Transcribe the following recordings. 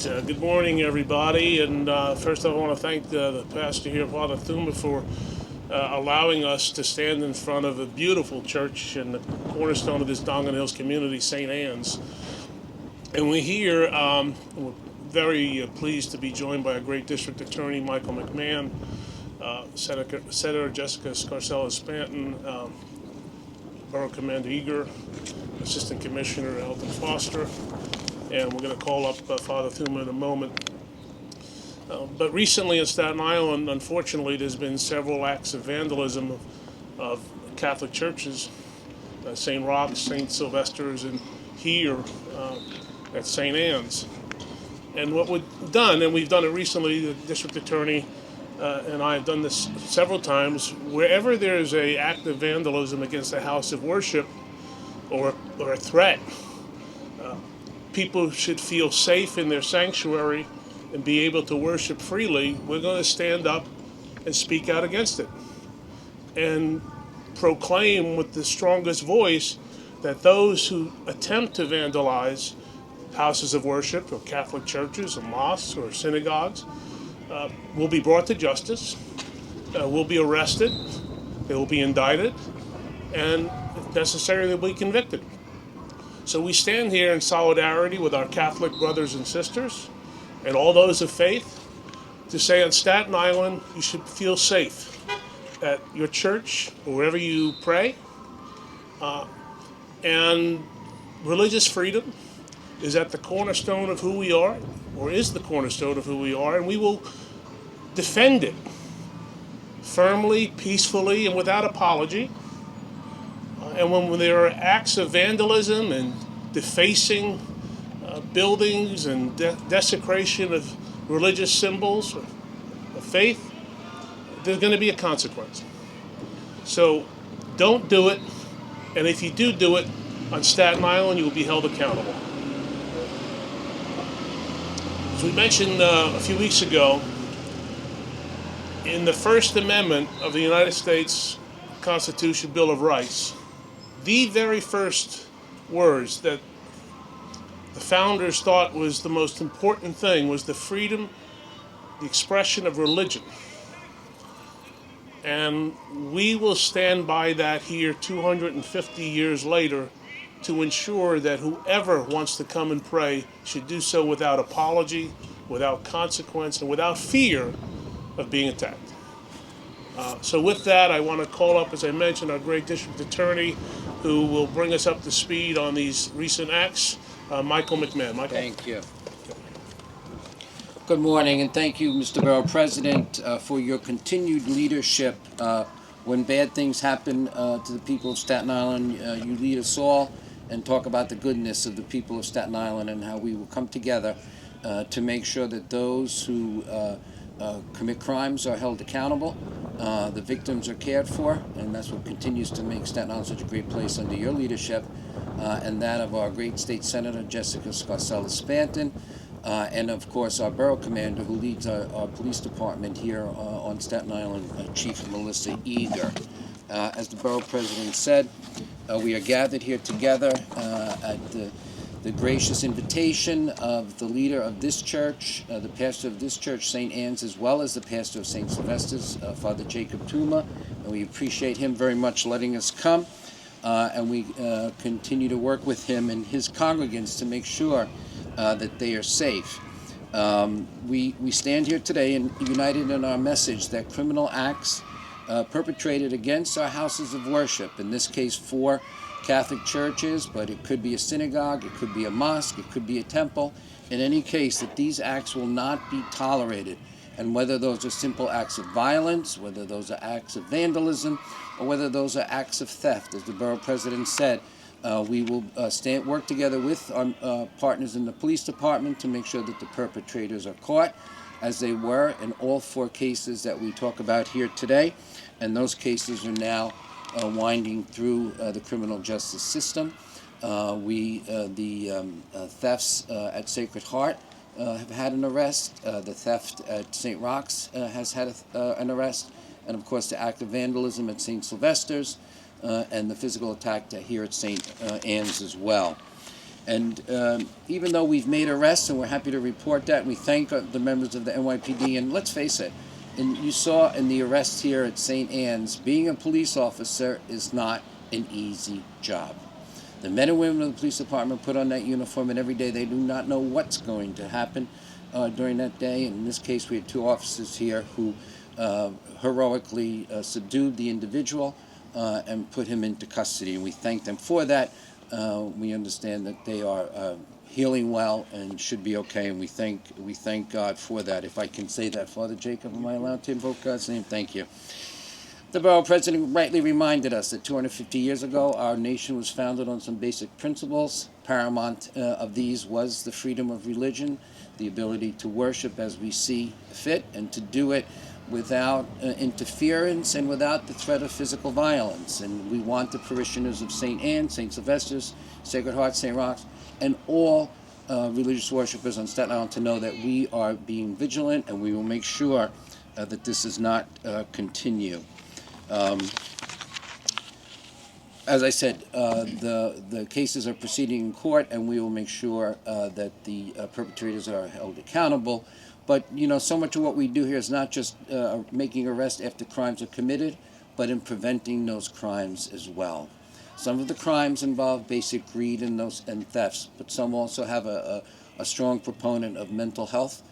right. Good morning, everybody. And first, I want to thank the pastor here, Father Thuma, for allowing us to stand in front of a beautiful church in the cornerstone of this Dongan Hills community, St. Anne's. And we're here. We're very pleased to be joined by a great district attorney, Michael McMahon, Senator Jessica Scarcella-Spanton, Borough Commander Eager, Assistant Commissioner Elton Foster, and we're going to call up Father Thuma in a moment. But recently in Staten Island, unfortunately, there's been several acts of vandalism of Catholic churches, St. Roch's, St. Sylvester's, and here at St. Anne's. And what we've done, and we've done it recently, the district attorney and I have done this several times, wherever there's an act of vandalism against a house of worship or a threat, people should feel safe in their sanctuary and be able to worship freely. We're going to stand up and speak out against it and proclaim with the strongest voice that those who attempt to vandalize houses of worship or Catholic churches or mosques or synagogues will be brought to justice, will be arrested, they will be indicted, and if necessary, they'll be convicted. So we stand here in solidarity with our Catholic brothers and sisters and all those of faith to say on Staten Island, you should feel safe at your church or wherever you pray. And religious freedom is at the cornerstone of who we are, or is the cornerstone of who we are, and we will defend it firmly, peacefully, and without apology. And when there are acts of vandalism and defacing buildings and desecration of religious symbols of faith, there's going to be a consequence. So don't do it, and if you do it on Staten Island, you will be held accountable. As we mentioned a few weeks ago, in the First Amendment of the United States Constitution Bill of Rights, the very first words that the founders thought was the most important thing was the freedom, the expression of religion. And we will stand by that here 250 years later to ensure that whoever wants to come and pray should do so without apology, without consequence, and without fear of being attacked. So with that, I want to call up, as I mentioned, our great district attorney who will bring us up to speed on these recent acts, Michael McMahon. Michael? Thank you. Good morning, and thank you, Mr. Borough President, for your continued leadership. When bad things happen to the people of Staten Island, you lead us all and talk about the goodness of the people of Staten Island and how we will come together to make sure that those who commit crimes are held accountable, the victims are cared for, and that's what continues to make Staten Island such a great place under your leadership, and that of our great state senator, Jessica Scarcella-Spanton, and of course our borough commander who leads our police department here on Staten Island, Chief Melissa Eager. As the borough president said, we are gathered here together at the gracious invitation of the leader of this church, the pastor of this church, St. Anne's, as well as the pastor of St. Sylvester's, Father Jacob Tuma, and we appreciate him very much letting us come, and we continue to work with him and his congregants to make sure that they are safe. We stand here today and united in our message that criminal acts perpetrated against our houses of worship, in this case 4 Catholic churches, but it could be a synagogue, it could be a mosque, it could be a temple. In any case, that these acts will not be tolerated. And whether those are simple acts of violence, whether those are acts of vandalism, or whether those are acts of theft, as the borough president said, we will work together with our partners in the police department to make sure that the perpetrators are caught, as they were in all 4 cases that we talk about here today. And those cases are now winding through the criminal justice system. The thefts at Sacred Heart have had an arrest. The theft at St. Roch's has had an arrest. And of course the act of vandalism at St. Sylvester's and the physical attack here at St. Anne's as well. And even though we've made arrests, and we're happy to report that, we thank the members of the NYPD, and let's face it, and you saw in the arrest here at St. Anne's, being a police officer is not an easy job. The men and women of the police department put on that uniform, and every day they do not know what's going to happen during that day. And in this case, we had 2 officers here who heroically subdued the individual and put him into custody, and we thank them for that. We understand that they are healing well and should be okay, and we thank God for that. If I can say that, Father Jacob, am I allowed to invoke God's name? Thank you. The Borough President rightly reminded us that 250 years ago, our nation was founded on some basic principles. Paramount of these was the freedom of religion, the ability to worship as we see fit, and to do it without interference and without the threat of physical violence. And we want the parishioners of St. Anne, St. Sylvester's, Sacred Heart, St. Roch's, and all religious worshipers on Staten Island to know that we are being vigilant, and we will make sure that this does not continue. As I said, the cases are proceeding in court, and we will make sure that the perpetrators are held accountable. But, so much of what we do here is not just making arrests after crimes are committed, but in preventing those crimes as well. Some of the crimes involve basic greed and thefts, but some also have a strong proponent of mental health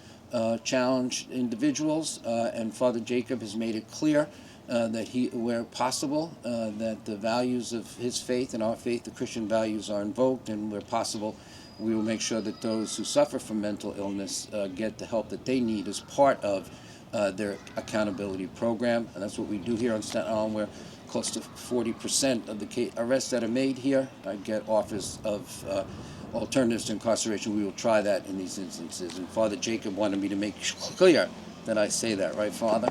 challenged individuals, and Father Jacob has made it clear that where possible, that the values of his faith and our faith, the Christian values, are invoked, and where possible, we will make sure that those who suffer from mental illness get the help that they need as part of their accountability program. And that's what we do here on Staten Island, where close to 40% of the arrests that are made here get offers of alternatives to incarceration. We will try that in these instances. And Father Jacob wanted me to make clear that I say that, right, Father?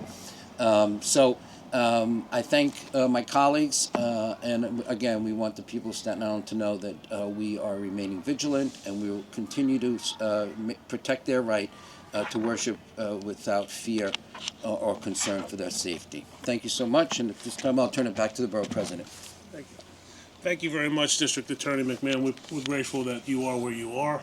I thank my colleagues, and again, we want the people of Staten Island to know that we are remaining vigilant, and we will continue to protect their right to worship without fear or concern for their safety. Thank you so much, and at this time I'll turn it back to the Borough President. Thank you. Thank you very much, District Attorney McMahon. We're grateful that you are where you are,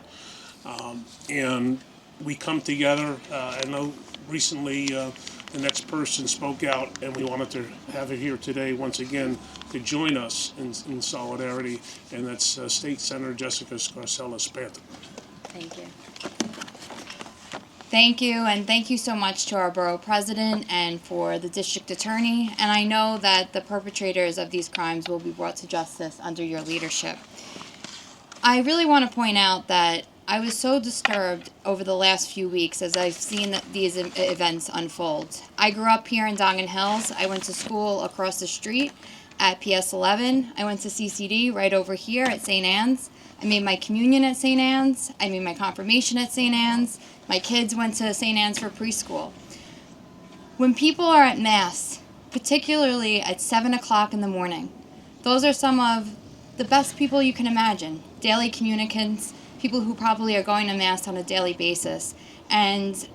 and we come together. I know recently the next person spoke out, and we wanted to have her here today once again to join us in solidarity, and that's State Senator Jessica Scarcella-Spanton. Thank you. Thank you, and thank you so much to our Borough President and for the District Attorney, and I know that the perpetrators of these crimes will be brought to justice under your leadership. I really want to point out that I was so disturbed over the last few weeks as I've seen these events unfold. I grew up here in Dongan Hills. I went to school across the street at PS 11. I went to CCD right over here at St. Anne's. I made my communion at St. Anne's. I made my confirmation at St. Anne's. My kids went to St. Anne's for preschool. When people are at Mass, particularly at 7 o'clock in the morning, those are some of the best people you can imagine. Daily communicants, people who probably are going to Mass on a daily basis. And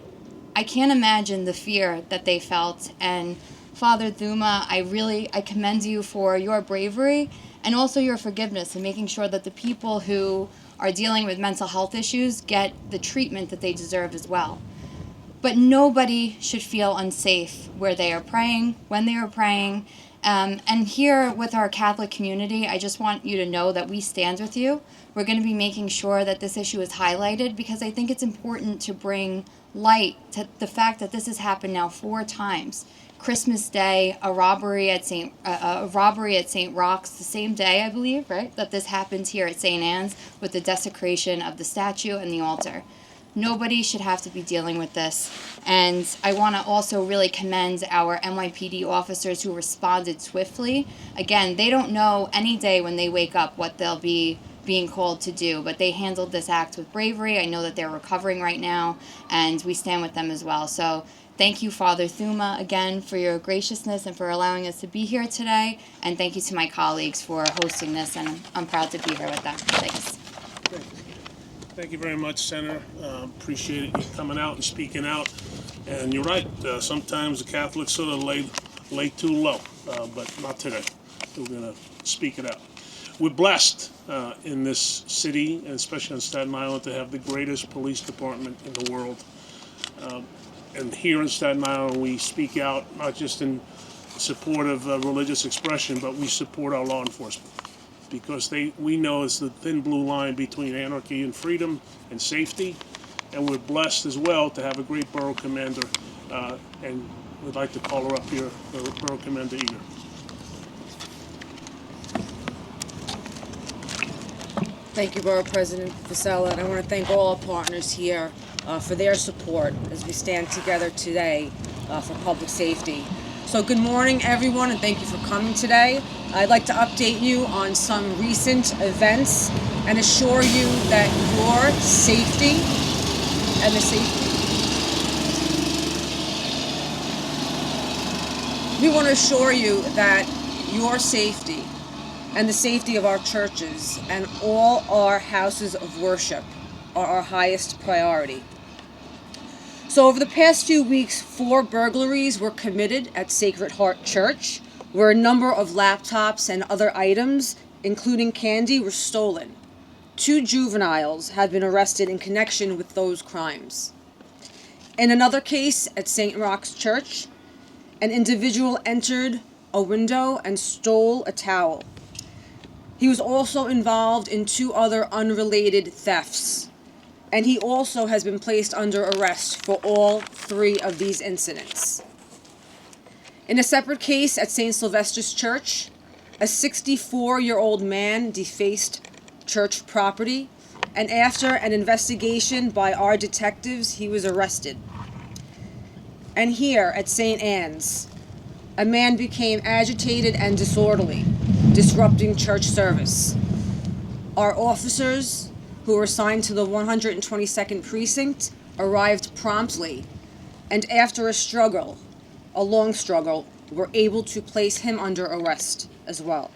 I can't imagine the fear that they felt. And Father Thuma, I commend you for your bravery and also your forgiveness in making sure that the people who are dealing with mental health issues get the treatment that they deserve as well. But nobody should feel unsafe where they are praying, when they are praying. And here with our Catholic community, I just want you to know that we stand with you. We're going to be making sure that this issue is highlighted because I think it's important to bring light to the fact that this has happened now 4 times. Christmas Day, a robbery at St. Roch's, the same day, I believe, right, that this happened here at St. Anne's with the desecration of the statue and the altar. Nobody should have to be dealing with this. And I want to also really commend our NYPD officers who responded swiftly. Again, they don't know any day when they wake up what they'll be being called to do, but they handled this act with bravery. I know that they're recovering right now, and we stand with them as well. So thank you, Father Thuma, again, for your graciousness and for allowing us to be here today. And thank you to my colleagues for hosting this, and I'm proud to be here with them. Thanks. Thank you very much, Senator. Appreciate you coming out and speaking out. And you're right, sometimes the Catholics sort of lay too low, but not today. We're going to speak it out. we're blessed in this city, and especially on Staten Island, to have the greatest police department in the world. And here in Staten Island, we speak out not just in support of religious expression, but we support our law enforcement, because we know it's the thin blue line between anarchy and freedom and safety. And we're blessed as well to have a great borough commander, and we'd like to call her up here, Borough Commander Eager. Thank you, Borough President Fossella, and I want to thank all our partners here for their support as we stand together today for public safety. So good morning, everyone, and thank you for coming today. I'd like to update you on some recent events and assure you that your safety and the safety. We want to assure you that your safety and the safety of our churches and all our houses of worship are our highest priority. So over the past few weeks, 4 burglaries were committed at Sacred Heart Church, where a number of laptops and other items, including candy, were stolen. 2 juveniles have been arrested in connection with those crimes. In another case at St. Roch's Church, an individual entered a window and stole a towel. He was also involved in 2 other unrelated thefts, and he also has been placed under arrest for all 3 of these incidents. In a separate case at St. Sylvester's Church, a 64-year-old man defaced church property, and after an investigation by our detectives, he was arrested. And here at St. Anne's, a man became agitated and disorderly, disrupting church service. Our officers, who were assigned to the 122nd Precinct, arrived promptly, and after a long struggle, were able to place him under arrest as well.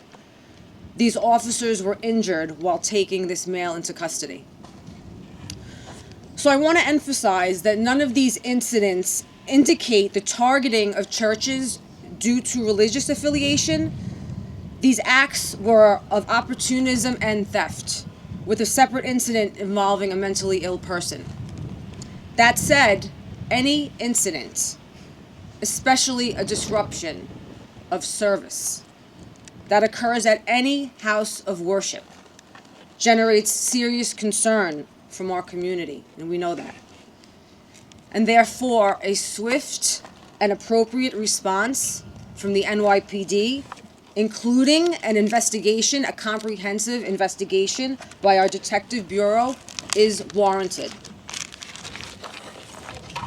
These officers were injured while taking this male into custody. So I want to emphasize that none of these incidents indicate the targeting of churches due to religious affiliation. These acts were of opportunism and theft, with a separate incident involving a mentally ill person. That said, any incident, especially a disruption of service, that occurs at any house of worship generates serious concern from our community, and we know that. And therefore, a swift and appropriate response from the NYPD, including an investigation, a comprehensive investigation by our Detective Bureau, is warranted.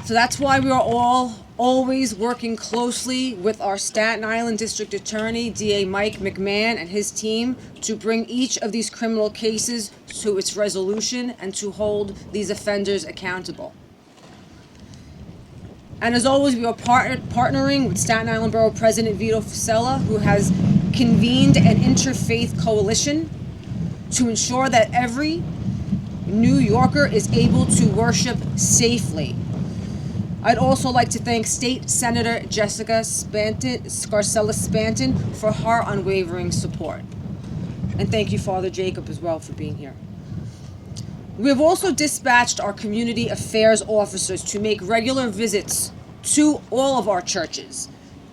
So that's why we are always working closely with our Staten Island District Attorney, DA Mike McMahon, and his team to bring each of these criminal cases to its resolution and to hold these offenders accountable. And as always, we are partnering with Staten Island Borough President Vito Fossella, who has convened an interfaith coalition to ensure that every New Yorker is able to worship safely. I'd also like to thank State Senator Jessica Scarcella-Spanton for her unwavering support. And thank you, Father Jacob, as well, for being here. We have also dispatched our community affairs officers to make regular visits to all of our churches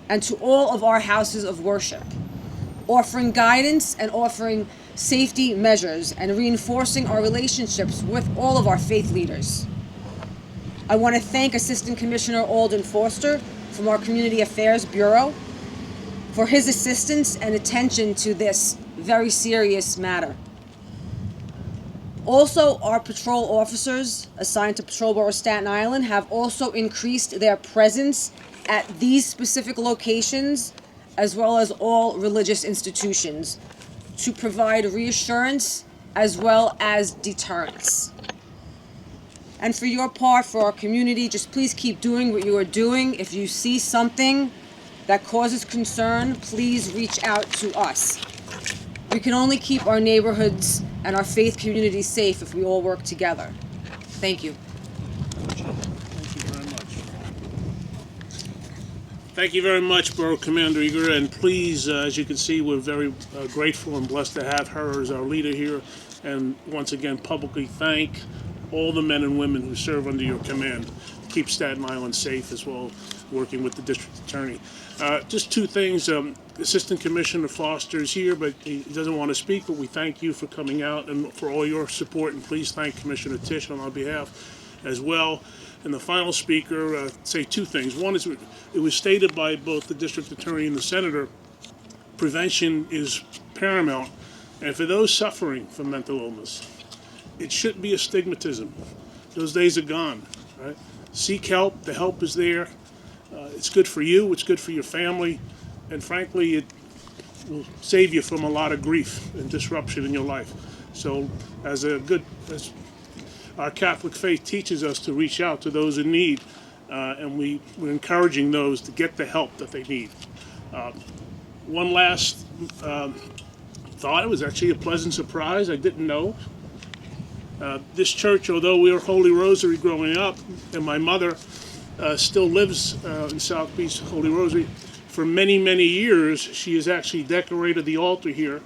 and to all of our houses of worship, offering guidance and offering safety measures and reinforcing our relationships with all of our faith leaders. I want to thank Assistant Commissioner Alden Foster from our Community Affairs Bureau for his assistance and attention to this very serious matter. Also, our patrol officers assigned to Patrol Borough Staten Island have also increased their presence at these specific locations, as well as all religious institutions, to provide reassurance as well as deterrence. And for your part, for our community, just please keep doing what you are doing. If you see something that causes concern, please reach out to us. We can only keep our neighborhoods and our faith communities safe if we all work together. Thank you. Thank you very much. Thank you very much, Borough Commander Eager, and please, as you can see, we're very grateful and blessed to have her as our leader here, and once again publicly thank all the men and women who serve under your command to keep Staten Island safe, as well working with the district attorney. Just two things. Assistant Commissioner Foster is here, but he doesn't want to speak, but we thank you for coming out and for all your support, and please thank Commissioner Tisch on our behalf as well. And the final speaker, say two things. One is, it was stated by both the district attorney and the senator, prevention is paramount. And for those suffering from mental illness, it shouldn't be a stigmatism. Those days are gone, right? Seek help, the help is there. It's good for you, it's good for your family, and frankly, it will save you from a lot of grief and disruption in your life. So as our Catholic faith teaches us to reach out to those in need, and we're encouraging those to get the help that they need. One last thought, it was actually a pleasant surprise. I didn't know. This church, although we were Holy Rosary growing up, and my mother still lives in South Beach, Holy Rosary, for many, many years, she has actually decorated the altar here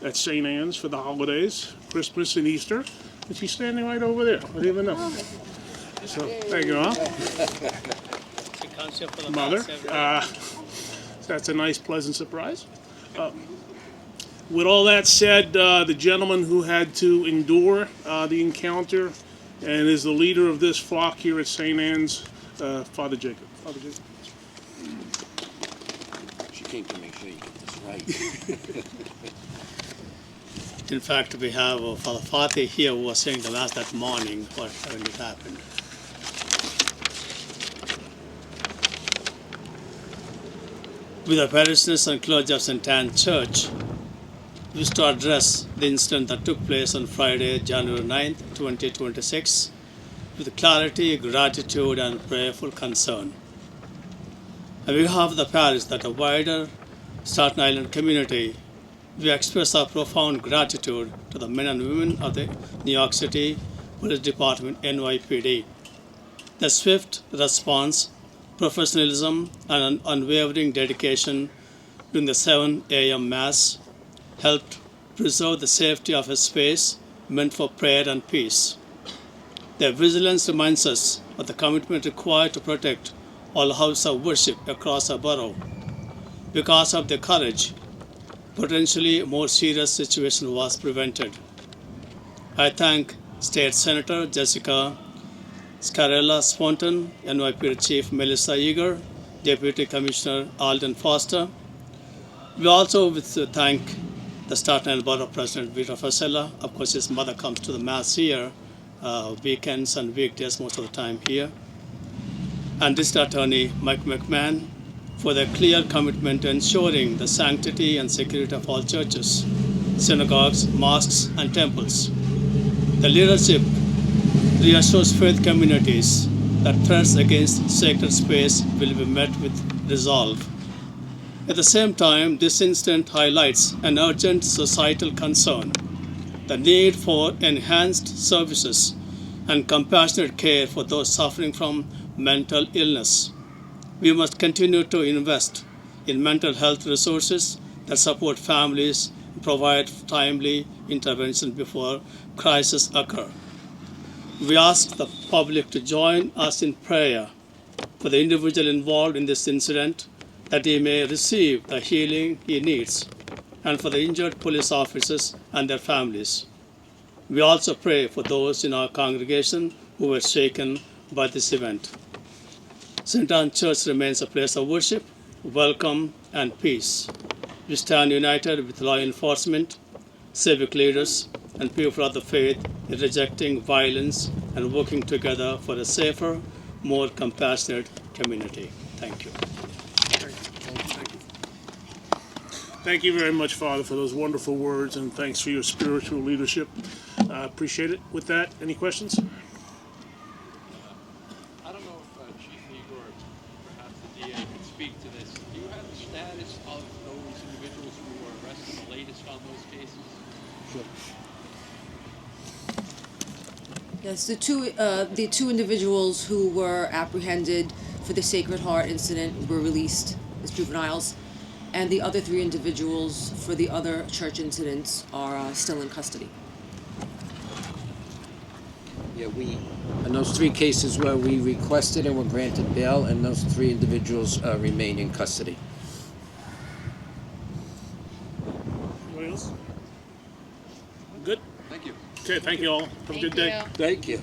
at St. Anne's for the holidays, Christmas and Easter. And she's standing right over there. I didn't even know. So, thank you, Mom. Mother. That's a nice, pleasant surprise. With all that said, the gentleman who had to endure the encounter and is the leader of this flock here at St. Anne's, Father Jacob. Father Jacob. She came to make sure you get this right. In fact, we have Father Fatih here who was saying the Mass that morning when it happened. With the parishioners and clergy of St. Anne's Church, we wish to address the incident that took place on Friday, January 9th, 2026, with clarity, gratitude, and prayerful concern. On behalf of the parish that a wider Staten Island community, we express our profound gratitude to the men and women of the New York City Police Department, NYPD. The swift response, professionalism, and unwavering dedication during the 7 a.m. Mass helped preserve the safety of a space meant for prayer and peace. Their vigilance reminds us of the commitment required to protect all houses of worship across our borough. Because of their courage, potentially a more serious situation was prevented. I thank State Senator Jessica Scarcella-Spanton, NYPD Chief Melissa Eager, Deputy Commissioner Alden Foster. We also wish to thank the Staten Island Borough President Vito Fossella. Of course, his mother comes to the Mass here, weekends and weekdays most of the time here. And District Attorney Mike McMahon, for their clear commitment to ensuring the sanctity and security of all churches, synagogues, mosques, and temples. The leadership reassures faith communities that threats against sacred space will be met with resolve. At the same time, this incident highlights an urgent societal concern, the need for enhanced services and compassionate care for those suffering from mental illness. We must continue to invest in mental health resources that support families and provide timely intervention before crises occur. We ask the public to join us in prayer for the individual involved in this incident, that he may receive the healing he needs, and for the injured police officers and their families. We also pray for those in our congregation who were shaken by this event. St. Anne's Church remains a place of worship, welcome, and peace. We stand united with law enforcement, civic leaders, and people of the faith in rejecting violence and working together for a safer, more compassionate community. Thank you. Thank you very much, Father, for those wonderful words, and thanks for your spiritual leadership. Appreciate it. With that, any questions? I don't know if Chief Eager or perhaps the DA can speak to this. Do you have the status of those individuals who were arrested, the latest on those cases? Sure. Yes, the two individuals who were apprehended for the Sacred Heart incident were released as juveniles, and the other 3 individuals for the other church incidents are still in custody. Yeah, in those 3 cases where we requested and were granted bail, and those 3 individuals remain in custody. Anybody else? Good? Thank you. Okay, thank you all. Have a good day. Thank you.